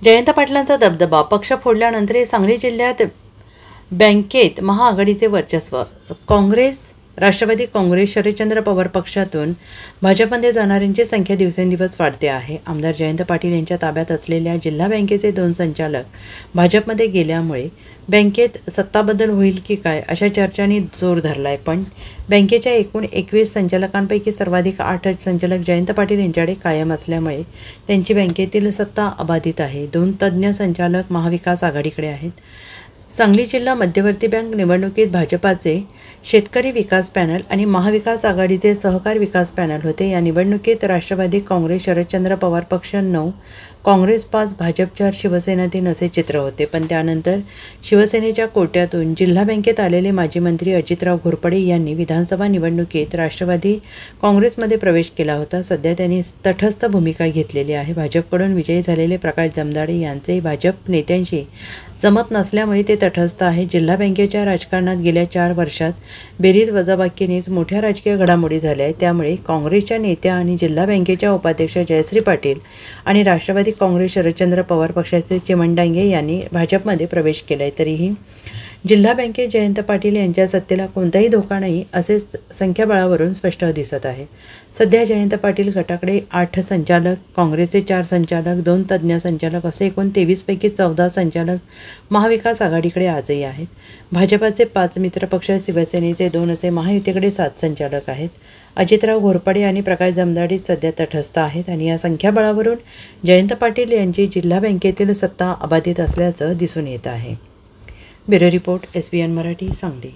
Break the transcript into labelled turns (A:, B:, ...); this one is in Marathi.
A: जयंत पाटलांचा दबदबा पक्ष फोडल्यानंतर सांगली जिल्ह्यात बँकेत महाआघाडीचे वर्चस्व। काँग्रेस, राष्ट्रवादी काँग्रेस, शरदचंद्र पवार पक्षातून भाजपमध्ये जाणाऱ्यांची संख्या दिवसेंदिवस वाढते आहे। आमदार जयंत पाटील यांच्या ताब्यात असलेल्या जिल्हा बँकेचे 2 संचालक भाजपमध्ये गेल्यामुळे बँकेत सत्ताबदल होईल की काय अशा चर्चांनी जोर धरलाय। पण बँकेच्या एकूण 21 संचालकांपैकी सर्वाधिक 8 संचालक जयंत पाटील यांच्याकडे कायम असल्यामुळे त्यांची बँकेतील सत्ता अबाधित आहे। 2 तज्ज्ञ संचालक महाविकास आघाडीकडे आहेत। सांगली जिल्हा मध्यवर्ती बँक निवडणुकीत भाजपाचे शेतकरी विकास पॅनल आणि महाविकास आघाडीचे सहकार विकास पॅनल होते। या निवडणुकीत राष्ट्रवादी काँग्रेस, शरदचंद्र पवार पक्ष 9, काँग्रेस 5, भाजप 4, शिवसेना 3 असे चित्र होते। पण त्यानंतर शिवसेनेच्या कोट्यातून जिल्हा बँकेत आलेले माजी मंत्री अजितराव घोरपडे यांनी विधानसभा निवडणुकीत राष्ट्रवादी काँग्रेसमध्ये प्रवेश केला होता। सध्या त्यांनी तटस्थ भूमिका घेतलेली आहे। भाजपकडून विजयी झालेले प्रकाश जमदाडे यांचे भाजप नेत्यांशी जमत नसल्यामुळे ते तटस्थ आहे। जिल्हा बँकेच्या राजकारणात गेल्या 4 वर्षात बेरीज वजाबाकीनेच मोठ्या राजकीय घडामोडी झाल्या आहेत। त्यामुळे काँग्रेसच्या नेत्या आणि जिल्हा बँकेच्या उपाध्यक्ष जयश्री पाटील आणि राष्ट्रवादी काँग्रेस, शरदचंद्र पवार पक्षाचे चिमण यांनी भाजपमध्ये प्रवेश केला आहे। तरीही जिल्हा बँकेत जयंत पाटील यांच्या सत्तेला कोणताही धोका नाही असे संख्याबळावरून स्पष्ट दिसत आहे। सध्या जयंत पाटील गटाकडे 8 संचालक, काँग्रेसचे 4 संचालक, 2 तज्ज्ञ संचालक असे एकूण 23 पैकी 14 संचालक महाविकास आघाडीकडे आजही आहेत। भाजपाचे 5 मित्रपक्ष, शिवसेनेचे 2 असे महायुतीकडे 7 संचालक आहेत। अजितराव घोरपडे आणि प्रकाश जमदाडे सध्या तटस्थ आहेत आणि या संख्याबळावरून जयंत पाटील यांची जिल्हा बँकेतील सत्ता अबाधित असल्याचं दिसून येत आहे। Bureau report, SBN Marathi, Sangli.